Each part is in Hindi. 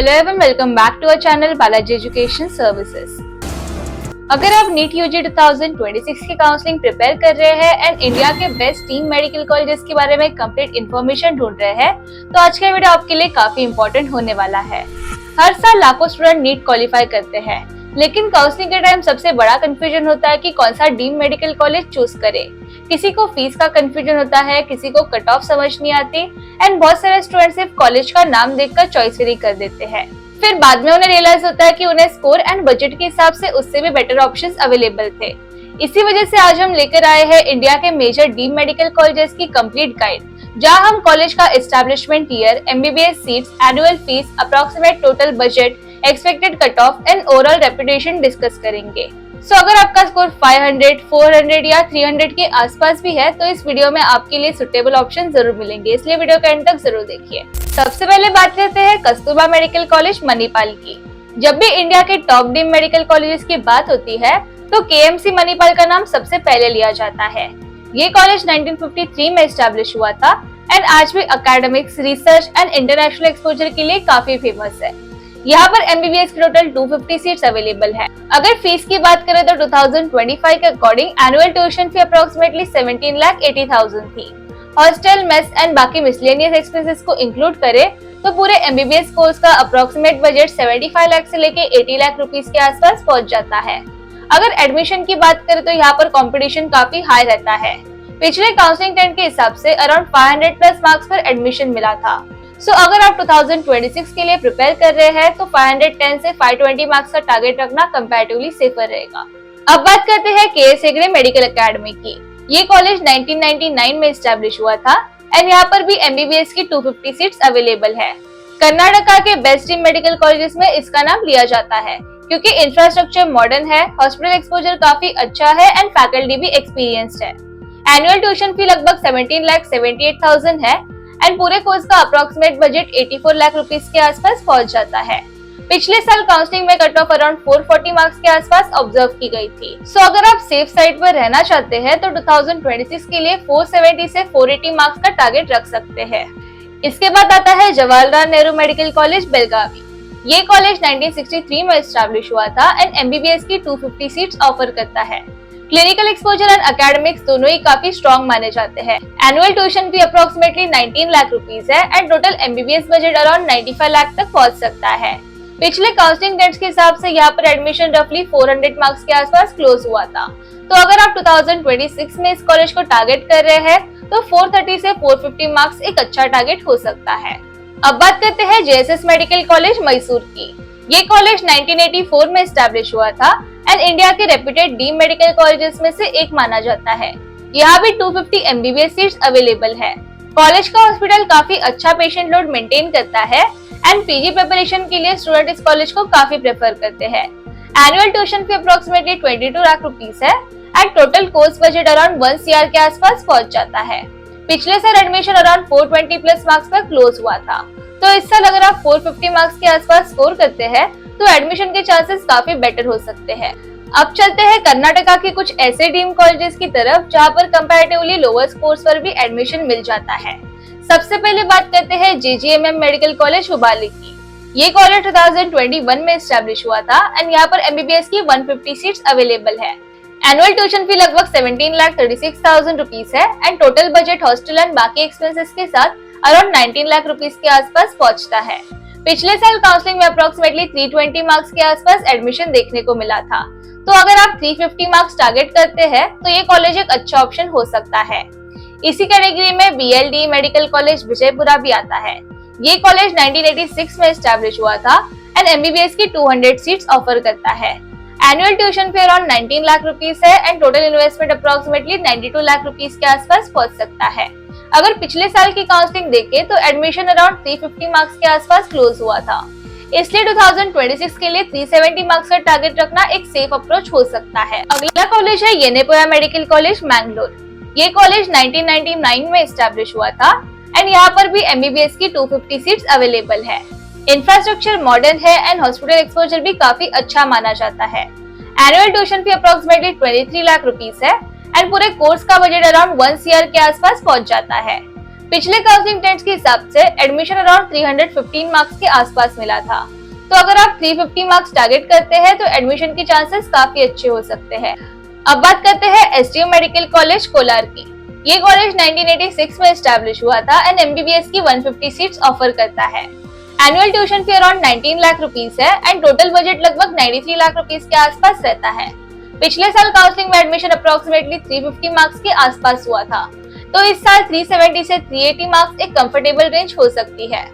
हेलो एवं welcome back to our channel Balaji education services. अगर आप नीट यूजी 2026 की काउंसलिंग प्रिपेयर कर रहे हैं एंड इंडिया के बेस्ट टीम मेडिकल कॉलेजेस के बारे में कंप्लीट इन्फॉर्मेशन ढूंढ रहे हैं तो आज का वीडियो आपके लिए काफी इम्पोर्टेंट होने वाला है। हर साल लाखों स्टूडेंट नीट क्वालिफाई करते हैं, लेकिन काउंसलिंग के टाइम सबसे बड़ा कंफ्यूजन होता है कि कौन सा डीम मेडिकल कॉलेज चूज करे। किसी को फीस का कंफ्यूजन होता है, किसी को कट ऑफ समझ नहीं आती एंड बहुत सारे स्टूडेंट सिर्फ कॉलेज का नाम देखकर चॉइस वेरी कर देते हैं। फिर बाद में उन्हें रियलाइज होता है कि उन्हें स्कोर एंड बजट के हिसाब से उससे भी बेटर ऑप्शंस अवेलेबल थे। इसी वजह से आज हम लेकर आए हैं इंडिया के मेजर डीम मेडिकल कॉलेजेस की कंप्लीट गाइड, जहां हम कॉलेज का establishment year, MBBS seats, annual fees, approximate total budget, expected cut off and overall reputation discuss करेंगे। सो अगर आपका स्कोर 500, 400 या 300 के आसपास भी है तो इस वीडियो में आपके लिए सुटेबल ऑप्शन जरूर मिलेंगे, इसलिए वीडियो के एंड तक जरूर देखिए। सबसे पहले बात करते हैं कस्तूरबा मेडिकल कॉलेज मणिपाल की। जब भी इंडिया के टॉप डीम मेडिकल कॉलेजेस की बात होती है तो केएमसी मणिपाल का नाम सबसे पहले लिया जाता है। ये कॉलेज 1953 में एस्टैब्लिश हुआ था एंड आज भी academics, research and international exposure के लिए काफी फेमस है। यहाँ पर एमबीबीएस की टोटल 250 सीट्स अवेलेबल है। अगर फीस की बात करें तो 2025 के according annual tuition fee approximately 17,80,000 थी। हॉस्टल, मेस एंड बाकी मिसलेनियस एक्सपेंसेस को इंक्लूड करें तो पूरे एमबीबीएस कोर्स का अप्रोक्सीमेट बजट 75 लाख से लेके 80 लाख रुपीस के आसपास पहुँच जाता है। अगर एडमिशन की बात करें तो यहाँ पर कॉम्पिटिशन काफी हाई रहता है। पिछले काउंसलिंग ट्रेंड के हिसाब से अराउंड 500 प्लस मार्क्स पर एडमिशन मिला था। सो अगर आप 2026 के लिए प्रिपेयर कर रहे हैं तो 510 से 520 मार्क्स का टारगेट रखना कंपैरेटिवली सेफर रहेगा। अब बात करते हैं केएस हेगड़े मेडिकल एकेडमी की। ये कॉलेज 1999 में एस्टैब्लिश हुआ था एंड यहाँ पर भी एमबीबीएस की 250 सीट्स अवेलेबल है। कर्नाटका के बेस्ट डीम मेडिकल कॉलेजेस में इसका नाम लिया जाता है क्योंकि इंफ्रास्ट्रक्चर मॉडर्न है, हॉस्पिटल एक्सपोजर काफी अच्छा है एंड फैकल्टी भी एक्सपीरियंस्ड है। एनुअल ट्यूशन फी लगभग 17,78,000 है एंड पूरे कोर्स का अप्रोक्सीमेट बजट 84 लाख रुपीस के आसपास पहुंच जाता है। पिछले साल काउंसलिंग में कट ऑफ अराउंड 440 मार्क्स के आसपास ऑब्जर्व की गई थी। सो अगर आप सेफ साइड पर रहना चाहते हैं तो 2026 के लिए 470 से 480 मार्क्स का टारगेट रख सकते हैं। इसके बाद आता है जवाहरलाल नेहरू मेडिकल कॉलेज बेलगावी। ये कॉलेज 1963 में एस्टैब्लिश हुआ था एंड एमबीबीएस की 250 सीट्स ऑफर करता है। क्लिनिकल एक्सपोजर एंड एकेडमिक्स दोनों ही काफी स्ट्रॉन्ग माने जाते हैं। Annual tuition fee approximately 19 lakh rupees है and total MBBS budget around 95 lakh तक पहुंच सकता है। पिछले काउंसलिंग डेट्स के हिसाब से यहाँ पर एडमिशन रफली 400 मार्क्स के आसपास क्लोज हुआ था। तो अगर आप 2026 में इस कॉलेज को टारगेट कर रहे हैं तो 430 से 450 मार्क्स एक अच्छा टारगेट हो सकता है। अब बात करते हैं जेएसएस मेडिकल कॉलेज मैसूर की। ये कॉलेज 1984 में एस्टैब्लिश हुआ था एंड इंडिया के रेप्यूटेड डीम मेडिकल कॉलेजेस में से एक माना जाता है। यहाँ भी 250 एमबीबीएस सीट्स अवेलेबल है। कॉलेज का हॉस्पिटल काफी अच्छा पेशेंट लोड मेंटेन करता है एंड पीजी प्रिपरेशन के लिए स्टूडेंट इस कॉलेज को काफी प्रेफर करते हैं। Annual tuition fee approximately 22 lakh rupees है and total course budget around 1 CR के आसपास पहुंच जाता है। पिछले साल एडमिशन अराउंड 420 प्लस मार्क्स पर क्लोज हुआ था, तो इस साल अगर आप 450 मार्क्स के आसपास स्कोर करते हैं तो एडमिशन के चांसेस काफी बेटर हो सकते हैं। अब चलते हैं कर्नाटका के कुछ ऐसे डीम कॉलेजेस की तरफ जहां पर कंपैरेटिवली लोअर स्कोर्स पर भी एडमिशन मिल जाता है। सबसे पहले बात करते हैं जेजीएमएम मेडिकल कॉलेज हुबाली की। ये कॉलेज 2021 में एस्टैब्लिश हुआ था एंड यहाँ पर एमबीबीएस की 150 सीट्स अवेलेबल है। एनुअल ट्यूशन फी लगभग 17,36,000 रुपीस है and total budget hostel and बाकी एक्सपेंसेस के साथ अराउंड 19 लाख रुपीस के आसपास पहुंचता है। पिछले साल काउंसलिंग में अप्रोक्सीमेटली 320 मार्क्स के आसपास एडमिशन देखने को मिला था। तो अगर आप 350 मार्क्स टारगेट करते हैं तो ये कॉलेज एक अच्छा ऑप्शन हो सकता है। इसी कैटेगरी में बीएलडी मेडिकल कॉलेज विजयपुरा भी आता है। ये कॉलेज 1986 में एस्टैब्लिश हुआ था एंड एमबीबीएस की 200 सीट्स ऑफर करता है। Annual tuition fee around 19 lakh rupees है and total investment approximately 92 lakh rupees के आसपास पहुंच सकता है। अगर पिछले साल की काउंसलिंग देखें तो एडमिशन अराउंड 350 मार्क्स के आसपास क्लोज हुआ था, इसलिए 2026 के लिए 370 मार्क्स का टारगेट रखना एक सेफ अप्रोच हो सकता है। अगला कॉलेज है येनेपोया मेडिकल कॉलेज मैंगलोर। ये कॉलेज 1999 में एस्टैब्लिश हुआ था एंड यहाँ पर भी एमबीबीएस की 250 सीट्स अवेलेबल है। इंफ्रास्ट्रक्चर मॉडर्न है एंड हॉस्पिटल एक्सपोजर भी काफी अच्छा माना जाता है। Annual tuition fee approximately 23 lakh rupees है एंड पूरे कोर्स का बजट अराउंड 1 CR के आसपास पहुंच जाता है। पिछले काउंसलिंग टेस्ट के हिसाब से एडमिशन अराउंड 315 मार्क्स के आसपास मिला था। तो अगर आप 350 मार्क्स टारगेट करते हैं तो एडमिशन के चांसेस काफी अच्छे हो सकते हैं। अब बात करते हैं एसडीएम मेडिकल कॉलेज कोलार की। ये कॉलेज 1986 में एस्टैब्लिश हुआ था एंड एमबीबीएस की 150 सीट्स ऑफर करता है। Annual tuition fee around 19 lakh rupees है एंड टोटल बजट लगभग 93 लाख रुपीस के आसपास रहता है। पिछले साल काउंसलिंग में एडमिशन अप्रोक्सीमेटली 350 मार्क्स के आसपास हुआ था, तो इस साल 370 से 380 मार्क्स एक कंफर्टेबल रेंज हो सकती है।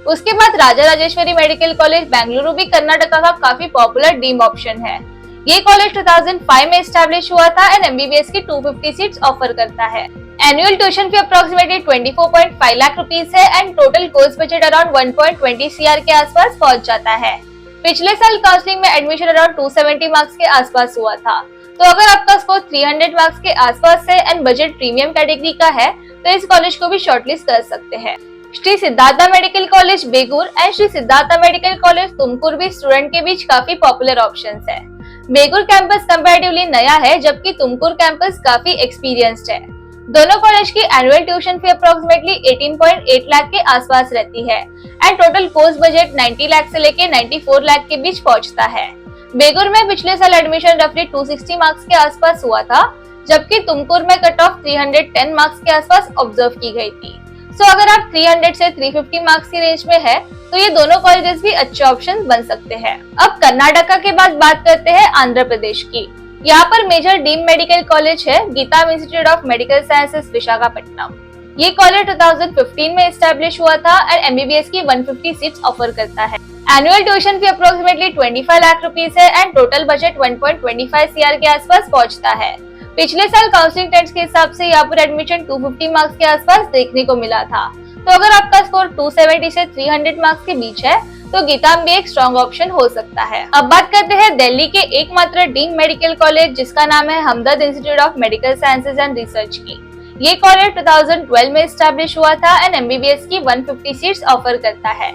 उसके बाद राजा राजेश्वरी मेडिकल कॉलेज बेंगलुरु भी कर्नाटका का काफी पॉपुलर डीम ऑप्शन है। ये कॉलेज 2005 में एस्टैब्लिश हुआ था एंड एमबीबीएस की 250 सीट्स ऑफर करता है। Annual tuition fee approximately 24.5 lakh rupees है and total course budget around 1.20 CR के आसपास पहुंच जाता है। पिछले साल काउंसलिंग में एडमिशन अराउंड 270 मार्क्स के आसपास हुआ था, तो अगर आपका स्कोर 300 मार्क्स के आसपास है एंड बजट प्रीमियम कैटेगरी का है तो इस कॉलेज को भी शॉर्टलिस्ट कर सकते हैं। Shri Siddhartha Medical College Begur and Shri Siddhartha Medical College Tumkur भी स्टूडेंट के बीच काफी पॉपुलर ऑप्शंस है। बेगूर कैंपस कंपैरेटिवली नया है जबकि तुमकुर कैंपस काफी एक्सपीरियंस्ड है। दोनों कॉलेज की annual tuition fee approximately 18.8 lakh के आसपास रहती है and total course budget 90 lakh से लेके 94 लाख के बीच पहुंचता है। बेगूर में पिछले साल एडमिशन रफली 260 मार्क्स के आसपास हुआ था, जबकि तुमकुर में कट ऑफ 310 मार्क्स के आसपास ऑब्जर्व की गई थी। सो अगर आप 300 से 350 मार्क्स की रेंज में है तो ये दोनों कॉलेजेस भी अच्छे ऑप्शन बन सकते हैं। अब कर्नाटका के बाद बात करते हैं आंध्र प्रदेश की। यहाँ पर मेजर डीम मेडिकल कॉलेज है Gita institute of medical sciences Visakhapatnam. ये कॉलेज 2015 में एस्टैब्लिश हुआ था एंड एमबीबीएस की 150 सीट्स ऑफर करता है। Annual tuition fee approximately 25 lakh rupees है एंड टोटल बजट 1.25 CR के आसपास पहुंचता है। पिछले साल काउंसलिंग टेस्ट के हिसाब से यहाँ पर एडमिशन 250 मार्क्स के आसपास देखने को मिला था, तो अगर आपका स्कोर 270 से 300 मार्क्स के बीच है तो गीताम भी एक स्ट्रॉन्ग ऑप्शन हो सकता है। अब बात करते हैं दिल्ली के एकमात्र डीम मेडिकल कॉलेज जिसका नाम है Hamdard Institute of medical sciences and Research की। ये कॉलेज 2012 में एस्टैब्लिश हुआ था एंड एमबीबीएस की 150 सीट्स ऑफर करता है।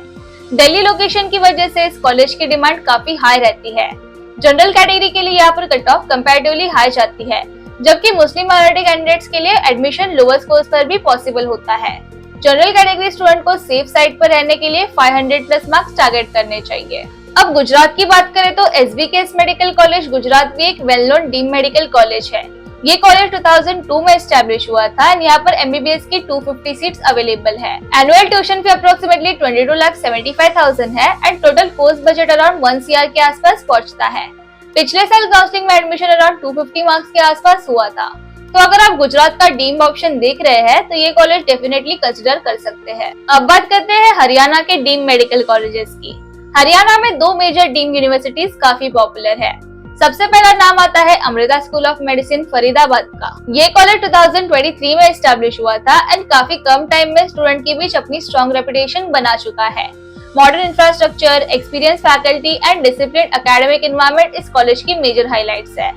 दिल्ली लोकेशन की वजह से इस कॉलेज की डिमांड काफी हाई रहती है। जनरल कैटेगरी के लिए यहाँ पर कट ऑफ कंपैरेटिवली हाई जाती है, जबकि मुस्लिम माइनॉरिटी कैंडिडेट्स के लिए एडमिशन लोअर स्कोर्स पर भी पॉसिबल होता है। जनरल कैटेगरी स्टूडेंट को सेफ साइड पर रहने के लिए 500 प्लस मार्क्स टारगेट करने चाहिए। अब गुजरात की बात करें तो एसबीकेएस मेडिकल कॉलेज गुजरात भी एक well known deemed medical college है। ये कॉलेज 2002 में एस्टैब्लिश हुआ था एंड यहाँ पर एमबीबीएस की 250 सीट्स अवेलेबल है। एनुअल ट्यूशन फी अप्रोक्सीमेटली 22,75,000 है and total course budget around 1 CR के आसपास पहुँचता है। पिछले साल काउंसलिंग में एडमिशन अराउंड 250 मार्क्स के आसपास हुआ था, तो अगर आप गुजरात का डीम ऑप्शन देख रहे हैं तो ये कॉलेज डेफिनेटली कंसिडर कर सकते हैं। अब बात करते हैं हरियाणा के डीम मेडिकल कॉलेजेस की। हरियाणा में दो मेजर डीम यूनिवर्सिटीज काफी पॉपुलर है। सबसे पहला नाम आता है Amrita school of medicine Faridabad का। ये कॉलेज 2023 में एस्टैब्लिश हुआ था एंड काफी कम टाइम में स्टूडेंट के बीच अपनी स्ट्रॉन्ग रेपुटेशन बना चुका है। Modern infrastructure, experience faculty and discipline academic environment इस कॉलेज की मेजर हाइलाइट्स है।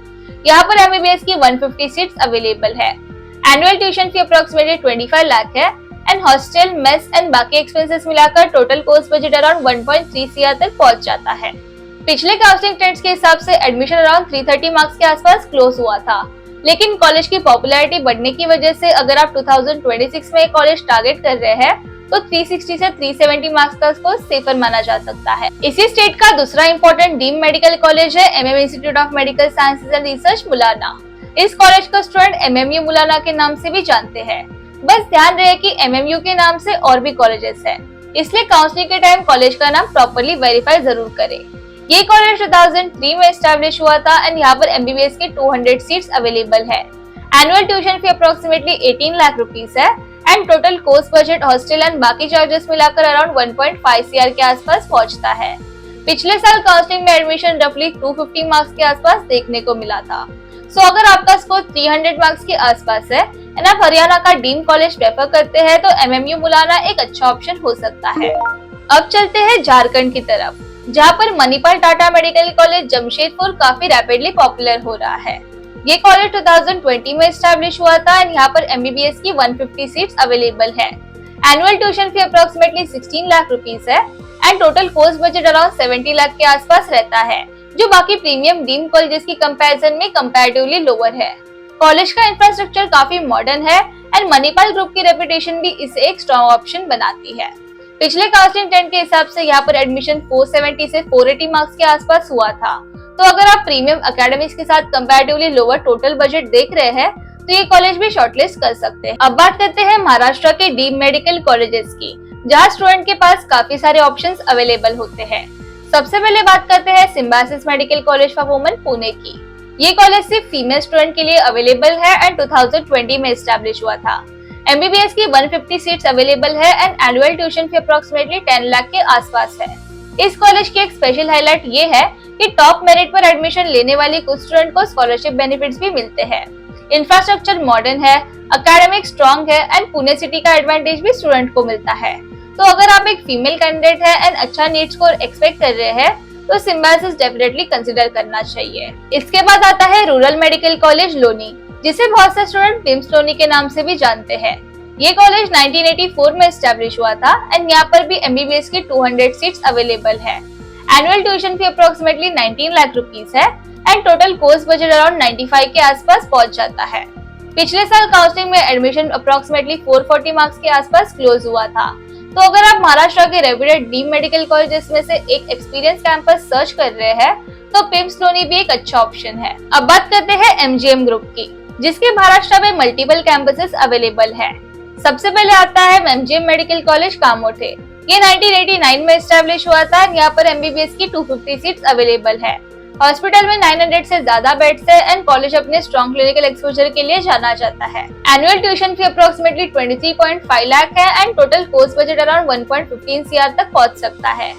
यहाँ पर एमबीबीएस की 150 सीट्स अवेलेबल है। Annual tuition fee approximately 25 lakh है एंड हॉस्टल, मेस एंड बाकी एक्सपेंसेस मिलाकर total course budget around 1.3 CR तक पहुँच जाता है। पिछले काउंसलिंग टेस्ट के हिसाब से एडमिशन अराउंड 330 मार्क्स के आसपास क्लोज हुआ था, लेकिन कॉलेज की पॉपुलैरिटी बढ़ने की वजह से अगर आप 2026 में कॉलेज टारगेट कर रहे हैं तो 360 से 370 मार्क्स का स्कोर सेफर माना जा सकता है। इसी स्टेट का दूसरा इंपॉर्टेंट डीम मेडिकल कॉलेज है MM institute of medical sciences and research Mullana. इस कॉलेज को स्टूडेंट एमएमयू मुलाना के नाम से भी जानते हैं। बस ध्यान रहे कि एमएमयू के नाम से और भी कॉलेजेस हैं, इसलिए काउंसलिंग के टाइम कॉलेज का नाम प्रॉपर्ली वेरीफाई जरूर करें। ये कॉलेज 2003 में एस्टैब्लिश हुआ था एंड यहाँ पर एमबीबीएस की 200 सीट्स अवेलेबल है। Annual tuition fee approximately 18 lakh rupees है and total course budget, hostel and बाकी चार्जेस मिलाकर अराउंड 1.5 CR के आसपास पहुंचता है। पिछले साल काउंसलिंग में एडमिशन रफली 250 मार्क्स के आसपास देखने को मिला था। सो अगर आपका स्कोर 300 मार्क्स के आसपास है एंड आप हरियाणा का डीम कॉलेज प्रेफर करते हैं तो एमएमयू मुलाना एक अच्छा ऑप्शन हो सकता है। अब चलते हैं झारखंड की तरफ, जहाँ पर मणिपाल टाटा मेडिकल कॉलेज जमशेदपुर काफी रैपिडली पॉपुलर हो रहा है। ये कॉलेज 2020 में एस्टैब्लिश हुआ था एंड यहाँ पर एमबीबीएस की 150 सीट्स अवेलेबल है। Annual tuition fee approximately 16 lakh rupees है and total course budget around 70 lakh के आसपास रहता है, जो बाकी प्रीमियम डीम कॉलेजेस की कंपैरिजन में कंपैरेटिवली लोअर है। कॉलेज का इंफ्रास्ट्रक्चर काफी मॉडर्न है एंड मणिपाल ग्रुप की रेपुटेशन भी इसे एक स्ट्रॉन्ग ऑप्शन बनाती है। पिछले काउंसलिंग ट्रेंड के हिसाब से यहाँ पर एडमिशन 470 से 480 मार्क्स के आसपास हुआ था। तो अगर आप प्रीमियम एकेडमिक्स के साथ कंपैरेटिवली लोअर टोटल बजट देख रहे हैं तो ये कॉलेज भी शॉर्टलिस्ट कर सकते हैं। अब बात करते हैं महाराष्ट्र के डीम्ड मेडिकल कॉलेजेस की, जहाँ स्टूडेंट के पास काफी सारे ऑप्शंस अवेलेबल होते हैं। सबसे पहले बात करते हैं symbiosis medical college for women Pune की। ये कॉलेज सिर्फ फीमेल स्टूडेंट के लिए अवेलेबल है एंड 2020 में एस्टैब्लिश हुआ था। MBBS की 150 सीट्स अवेलेबल है and annual tuition fee approximately 10 lakh के आसपास है। इस कॉलेज की एक स्पेशल हाईलाइट ये है कि टॉप मेरिट पर एडमिशन लेने वाले कुछ स्टूडेंट को स्कॉलरशिप बेनिफिट्स भी मिलते हैं। इंफ्रास्ट्रक्चर मॉडर्न है, एकेडमिक स्ट्रॉन्ग है एंड पुणे सिटी का एडवांटेज भी स्टूडेंट को मिलता है। तो अगर आप एक फीमेल कैंडिडेट है एंड अच्छा नीट स्कोर एक्सपेक्ट कर रहे हैं तो सिम्बायोसिस डेफिनेटली कंसिडर करना चाहिए। इसके बाद आता है रूरल मेडिकल कॉलेज लोनी, जिसे बहुत से स्टूडेंट पिम्स लोनी के नाम से भी जानते हैं। ये कॉलेज 1984 में एस्टैब्लिश हुआ था एंड यहाँ पर भी MBBS की 200 सीट्स अवेलेबल है। Annual tuition fee approximately 19 lakh rupees है and total course budget around 95 के आसपास पहुंच जाता है। पिछले साल काउंसलिंग में एडमिशन अप्रोक्सीमेटली 440 मार्क्स के आसपास क्लोज हुआ था। तो अगर आप महाराष्ट्र के रेप्यूटेड डीम्ड मेडिकल कॉलेजेस में से एक एक्सपीरियंस कैंपस सर्च कर रहे हैं तो पिम्स लोनी भी एक अच्छा ऑप्शन है। अब बात करते हैं MGM ग्रुप की, जिसके महाराष्ट्र में मल्टीपल कैंपसेस अवेलेबल है। सबसे पहले आता है MGM मेडिकल कॉलेज कामोठे। ये 1989 में एस्टैब्लिश हुआ था। यहाँ पर MBBS की 250 सीट्स अवेलेबल है। हॉस्पिटल में 900 से ज्यादा बेड्स है एंड कॉलेज अपने स्ट्रॉन्ग क्लिनिकल एक्सपोजर के लिए जाना जाता है। Annual tuition fee approximately 23.5 lakh है and total course budget around 1.15 CR तक पहुंच सकता है।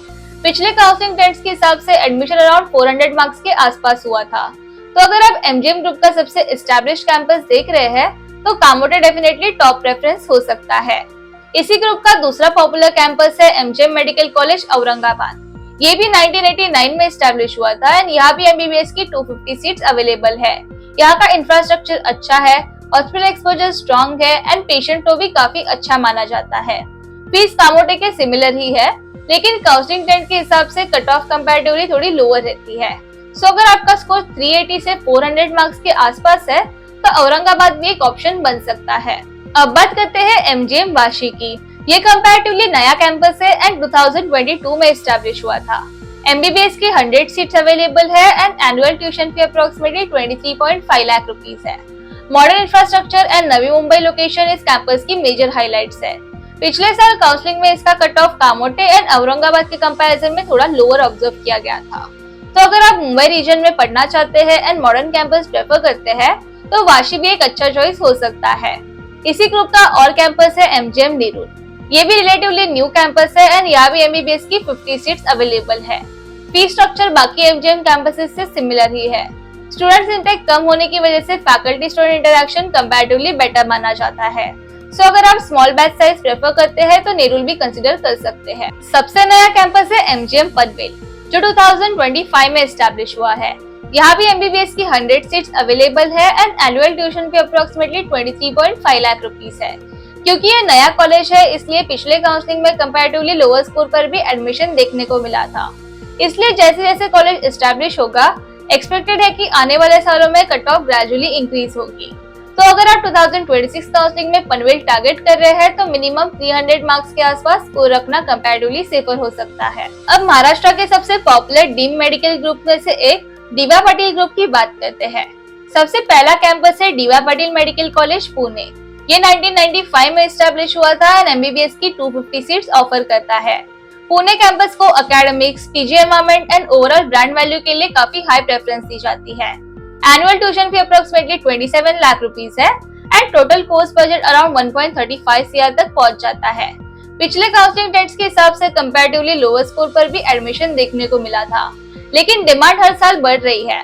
पिछले काउंसलिंग टेस्ट के हिसाब से एडमिशन अराउंड 400 मार्क्स के आसपास हुआ था। तो अगर आप MGM ग्रुप का सबसे एस्टैब्लिश कैंपस देख रहे हैं तो कामोठे डेफिनेटली टॉप प्रेफरेंस हो सकता है। इसी ग्रुप का दूसरा पॉपुलर कैंपस है MGM मेडिकल कॉलेज औरंगाबाद। ये भी 1989 में एस्टैब्लिश हुआ था एंड यहाँ भी MBBS की 250 सीट्स अवेलेबल है। यहाँ का इंफ्रास्ट्रक्चर अच्छा है, हॉस्पिटल एक्सपोजर स्ट्रॉन्ग है एंड पेशेंट को भी काफी अच्छा माना जाता है। फीस कामोठे के सिमिलर ही है, लेकिन काउंसलिंग ट्रेंड के हिसाब से कट ऑफ कंपैरेटिवली थोड़ी लोअर रहती है। सो अगर आपका स्कोर 380 से 400 मार्क्स के आसपास है तो औरंगाबाद भी एक ऑप्शन बन सकता है। अब बात करते हैं MGM वाशी की। ये कंपैरेटिवली नया कैंपस है एंड 2022 में एस्टैब्लिश हुआ था। MBBS की 100 सीट्स अवेलेबल है and annual tuition fee approximately 23.5 lakh rupees है। Modern infrastructure and Navi Mumbai location इस कैंपस की मेजर हाइलाइट्स है। पिछले साल काउंसलिंग में इसका cut off Kamothe and Aurangabad के कंपैरिजन में थोड़ा लोअर ऑब्जर्व किया गया था। तो अगर आप मुंबई रीजन में पढ़ना चाहते हैं एंड मॉडर्न कैंपस प्रेफर करते हैं तो वाशी भी एक अच्छा चॉइस हो सकता है। इसी ग्रुप का और कैंपस है MGM नेरुल। ये भी रिलेटिवली न्यू कैंपस है एंड यहाँ भी MBBS की 50 सीट्स अवेलेबल है। फीस स्ट्रक्चर बाकी MGM कैंपसेस से सिमिलर ही है। स्टूडेंट्स इंटेक कम होने की वजह से faculty student interaction comparatively better माना जाता है। सो अगर आप स्मॉल बैच साइज प्रेफर करते हैं तो नेरुल भी कंसिडर कर सकते हैं। सबसे नया कैंपस है MGM पनवेल, जो 2025 में एस्टैब्लिश हुआ है। यहाँ भी MBBS की 100 सीट्स अवेलेबल है and annual tuition fee approximately 23.5 lakh rupees है। क्योंकि ये नया कॉलेज है इसलिए पिछले काउंसलिंग में कंपैरेटिवली लोअर स्कोर पर भी एडमिशन देखने को मिला था। इसलिए जैसे जैसे कॉलेज एस्टैब्लिश होगा एक्सपेक्टेड है कि आने वाले सालों में कट ऑफ ग्रेजुअली इंक्रीज होगी। तो अगर आप 2026 काउंसलिंग में पनवेल टारगेट कर रहे हैं तो मिनिमम 300 मार्क्स के आसपास स्कोर रखना कंपैरेटिवली सेफर हो सकता है। अब महाराष्ट्र के सबसे पॉपुलर डीम्ड मेडिकल ग्रुप में से एक डी.वाय. पाटिल ग्रुप की बात करते हैं। सबसे पहला कैंपस है D Y. Patil medical college Pune. ये 1995 में एस्टैब्लिश हुआ था एंड MBBS की 250 सीट्स ऑफर करता है। पुणे कैंपस को academics, PG environment and overall brand value के लिए काफी हाई प्रेफरेंस दी जाती है। Annual tuition fee approximately 27 lakh rupees है and total course budget around 1.35 CR तक पहुंच जाता है। पिछले काउंसलिंग टेस्ट के हिसाब से कंपैरेटिवली लोअर स्कोर पर भी एडमिशन देखने को मिला था, लेकिन डिमांड हर साल बढ़ रही है।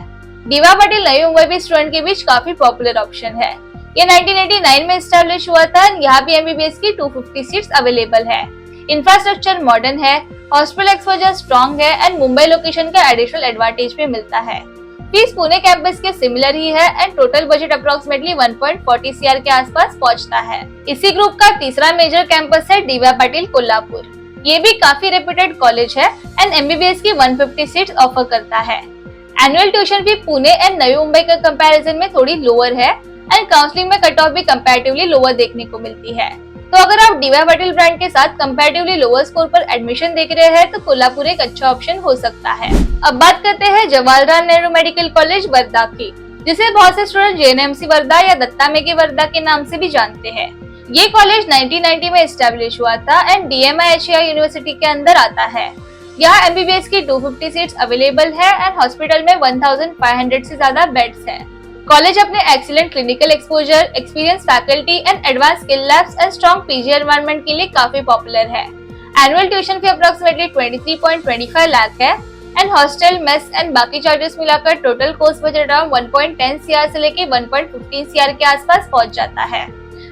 डी.वाय. पाटिल नई मुंबई भी स्टूडेंट के बीच काफी पॉपुलर ऑप्शन है। ये 1989 में एस्टैब्लिश हुआ था। यहाँ भी MBBS की 250 सीट्स अवेलेबल है। इंफ्रास्ट्रक्चर मॉडर्न है, हॉस्पिटल एक्सपोजर स्ट्रॉन्ग है एंड मुंबई लोकेशन का एडिशनल एडवांटेज भी मिलता है। फीस पुणे कैंपस के सिमिलर ही है and total budget approximately 1.40 CR के आसपास पहुंचता है। इसी ग्रुप का तीसरा मेजर कैंपस है डी.वाय. पाटिल कोल्हापुर। ये भी काफी रेप्यूटेड कॉलेज है एंड MBBS की 150 सीट्स ऑफर करता है। Annual tuition fee Pune and Navi Mumbai के कंपैरिजन में थोड़ी लोअर है एंड काउंसलिंग में कट ऑफ भी कंपैरेटिवली लोअर देखने को मिलती है। तो अगर आप डीवाई पाटिल ब्रांड के साथ कंपैरेटिवली लोअर स्कोर पर एडमिशन देख रहे हैं तो कोल्हापुर एक अच्छा ऑप्शन हो सकता है। अब बात करते हैं जवाहरलाल नेहरू मेडिकल कॉलेज वर्धा की, जिसे बहुत से स्टूडेंट जेएनएमसी वर्धा या दत्ता मेघे वर्धा के नाम से भी जानते हैं। ये कॉलेज 1990 में एस्टेब्लिश हुआ था एंड DMI यूनिवर्सिटी के अंदर आता है। यहाँ MBBS की 250 सीट्स अवेलेबल है एंड हॉस्पिटल में 1500 से ज्यादा बेड्स हैं। कॉलेज अपने excellent clinical exposure, experience faculty and advance skill labs and strong PG environment के लिए काफी पॉपुलर है। Annual tuition fee approximately 23.25 lakh है एंड हॉस्टल, मेस एंड बाकी चार्जेस मिलाकर total course budget around 1.10 CR से लेके 1.15 CR के आसपास पहुंच जाता है।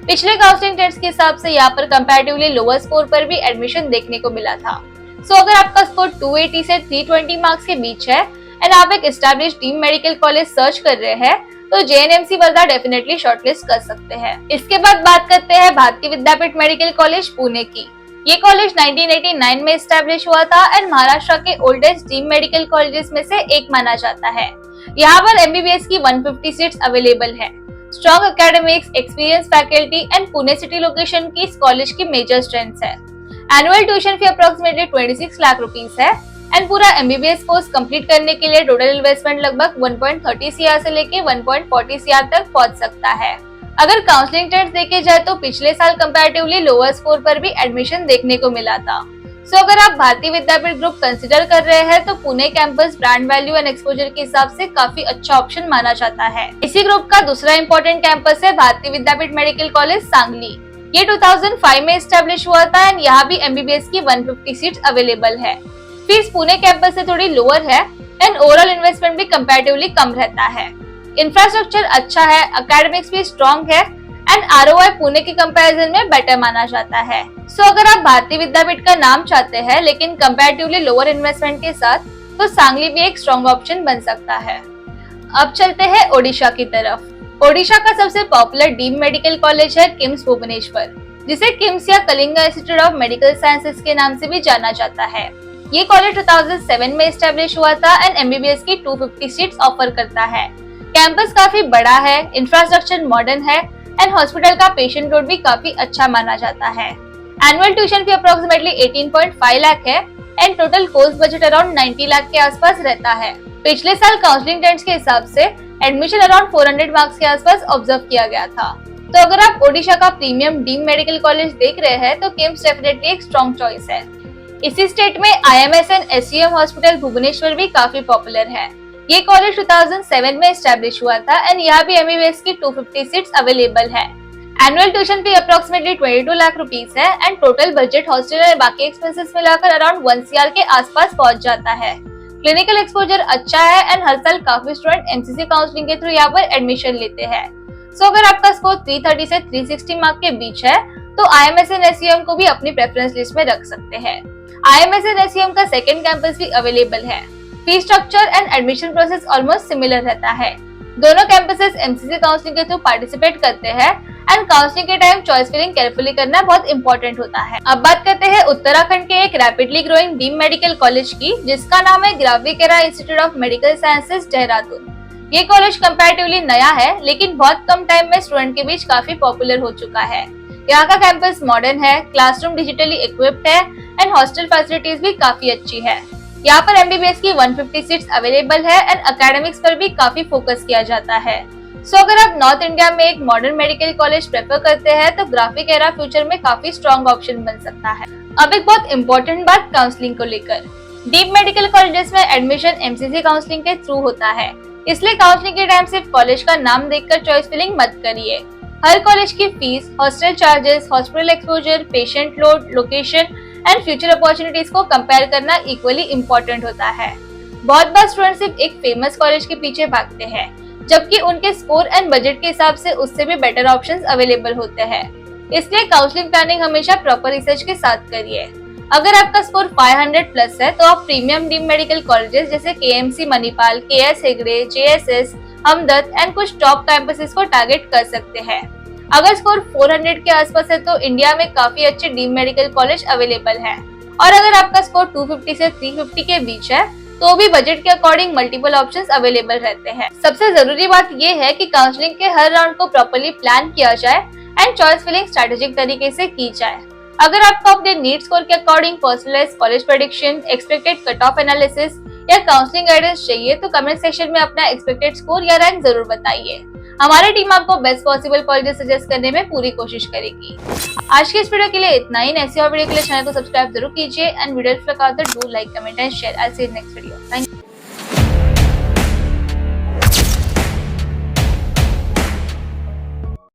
पिछले काउंसलिंग टेस्ट के हिसाब से यहाँ पर कंपैरेटिवली लोअर स्कोर पर भी एडमिशन देखने को मिला था। सो अगर आपका स्कोर 280 से 320 मार्क्स के बीच है एंड आप एक established deemed medical college search कर रहे हैं तो JNMC वर्धा डेफिनेटली शॉर्टलिस्ट कर सकते हैं। इसके बाद बात करते हैं भारतीय विद्यापीठ मेडिकल कॉलेज पुणे की। ये कॉलेज 1989 में एस्टैब्लिश हुआ था एंड महाराष्ट्र के ओल्डेस्ट डीम्ड मेडिकल कॉलेजेस में से एक माना जाता है। यहाँ पर MBBS की 150 सीट्स अवेलेबल है। Strong academics, experience faculty and Pune city location की इस कॉलेज की मेजर स्ट्रेंथ्स है। Annual tuition fee approximately 26 lakh rupees है एंड पूरा MBBS कोर्स कंप्लीट करने के लिए टोटल इन्वेस्टमेंट लगभग 1.30 CR से लेके 1.40 CR तक पहुंच सकता है। अगर काउंसलिंग टेस्ट देखे जाए तो पिछले साल कंपैरेटिवली लोअर स्कोर पर भी एडमिशन देखने को मिला था। सो अगर आप भारतीय विद्यापीठ ग्रुप कंसिडर कर रहे हैं तो Pune campus brand value and exposure के हिसाब से काफी अच्छा ऑप्शन माना जाता है। इसी ग्रुप का दूसरा इंपॉर्टेंट कैंपस है भारतीय विद्यापीठ मेडिकल कॉलेज सांगली। ये 2005 में एस्टैब्लिश हुआ था एंड यहाँ भी MBBS की 150 सीट्स अवेलेबल है। फीस पुणे कैंपस से थोड़ी लोअर है एंड ओवरऑल इन्वेस्टमेंट भी कंपैरेटिवली कम रहता है। इंफ्रास्ट्रक्चर अच्छा है, एकेडमिक्स भी स्ट्रॉन्ग है एंड ROI पुणे के कंपैरिजन में बेटर माना जाता है। सो अगर आप भारतीय विद्यापीठ का नाम चाहते हैं लेकिन कंपैरेटिवली लोअर इन्वेस्टमेंट के साथ तो सांगली भी एक स्ट्रॉन्ग ऑप्शन बन सकता है। अब चलते हैं ओडिशा की तरफ। ओडिशा का सबसे पॉपुलर डीम्ड मेडिकल कॉलेज है किम्स भुवनेश्वर, जिसे किम्स या Kalinga institute of medical sciences के नाम से भी जाना जाता है। ये कॉलेज 2007 में एस्टैब्लिश हुआ था एंड MBBS की 250 सीट्स ऑफर करता है। कैंपस काफी बड़ा है, इंफ्रास्ट्रक्चर मॉडर्न है एंड हॉस्पिटल का पेशेंट लोड भी काफी अच्छा माना जाता है। Annual tuition fee approximately 18.5 lakh है and total course budget around 90 lakh के आसपास रहता है। पिछले साल काउंसलिंग टेस्ट के हिसाब से एडमिशन अराउंड 400 मार्क्स के आसपास ऑब्जर्व किया गया था। तो अगर आप ओडिशा का प्रीमियम डीम्ड मेडिकल कॉलेज देख रहे हैं तो किम्स डेफिनेटली एक स्ट्रॉन्ग चॉइस है। इसी स्टेट में IMS and SUM hospital Bhubaneswar भी काफी पॉपुलर है। ये कॉलेज 2007 में एस्टैब्लिश हुआ था एंड यहाँ भी MBBS की 250 सीट्स अवेलेबल है। Annual tuition fee approximately 22 lakh rupees है एंड टोटल बजट हॉस्टल और बाकी एक्सपेंसेस मिलाकर अराउंड 1 CR के आसपास पहुंच जाता है। क्लिनिकल एक्सपोजर अच्छा है एंड हर साल काफी स्टूडेंट MCC काउंसलिंग के थ्रू यहाँ पर एडमिशन लेते हैं। सो अगर आपका स्कोर 330 से 360 मार्क के बीच है तो IMS एंड SUM को भी अपनी प्रेफरेंस लिस्ट में रख सकते हैं। IMS एंड SUM का सेकेंड कैंपस भी अवेलेबल है। Fee structure and admission process almost similar रहता है। दोनों कैंपसेस MCC काउंसलिंग के थ्रू पार्टिसिपेट करते हैं एंड काउंसलिंग के टाइम चॉइस फिलिंग केयरफुली करना बहुत इंपॉर्टेंट होता है। अब बात करते हैं उत्तराखंड के एक rapidly growing deemed medical college की, जिसका नाम है Graphic Era Institute of medical Sciences Dehradun. ये कॉलेज कंपैरेटिवली नया है लेकिन बहुत कम टाइम में स्टूडेंट के बीच काफी पॉपुलर हो चुका है। यहाँ का कैंपस मॉडर्न है, क्लासरूम डिजिटली इक्विप्ड है एंड हॉस्टल फैसिलिटीज भी काफी अच्छी है। यहाँ पर MBBS की 150 सीट्स अवेलेबल है एंड एकेडमिक्स पर भी काफी फोकस किया जाता है। सो अगर आप नॉर्थ इंडिया में एक मॉडर्न मेडिकल कॉलेज प्रेफर करते हैं तो ग्राफिकेरा फ्यूचर में काफी स्ट्रॉन्ग ऑप्शन बन सकता है। अब एक बहुत इंपॉर्टेंट बात काउंसलिंग को लेकर। डीम्ड मेडिकल कॉलेजेस में एडमिशन MCC काउंसलिंग के थ्रू होता है, इसलिए काउंसलिंग के टाइम सिर्फ कॉलेज का नाम देखकर चॉइस फिलिंग मत करिए। हर कॉलेज की fees, hostel charges, hospital exposure, patient load, location and future opportunities को कंपेयर करना इक्वली इम्पोर्टेंट होता है। बहुत बार स्टूडेंट सिर्फ एक फेमस कॉलेज के पीछे भागते हैं, जबकि उनके स्कोर एंड बजट के हिसाब से उससे भी बेटर ऑप्शंस अवेलेबल होते हैं। इसलिए काउंसलिंग प्लानिंग हमेशा प्रॉपर रिसर्च के साथ करिए। अगर आपका स्कोर 500 प्लस है तो आप प्रीमियम डीम्ड मेडिकल कॉलेजेस जैसे KMC Manipal, KS Hegde, JSS, Hamdard and कुछ टॉप कैंपसेस को टारगेट कर सकते हैं। अगर स्कोर 400 के आसपास है तो इंडिया में काफी अच्छे डीम्ड मेडिकल कॉलेज अवेलेबल है और अगर आपका स्कोर 250 से 350 के बीच है तो भी बजट के अकॉर्डिंग मल्टीपल ऑप्शंस अवेलेबल रहते हैं। सबसे जरूरी बात ये है कि काउंसलिंग के हर राउंड को प्रॉपर्ली प्लान किया जाए एंड चॉइस फिलिंग स्ट्रेटेजिक तरीके से की जाए। अगर आपको अपने नीड स्कोर के according personalised college prediction, expected cut off analysis या काउंसलिंग गाइडेंस चाहिए तो कमेंट सेक्शन में अपना एक्सपेक्टेड स्कोर या रैंक जरूर बताइए। हमारी टीम आपको बेस्ट पॉसिबल कॉलेजेस सजेस्ट करने में पूरी कोशिश करेगी। आज के इस वीडियो के लिए इतना ही। ऐसी और वीडियो के लिए चैनल को सब्सक्राइब जरूर कीजिए and video do like, comment and share. I see you next video. Thank you.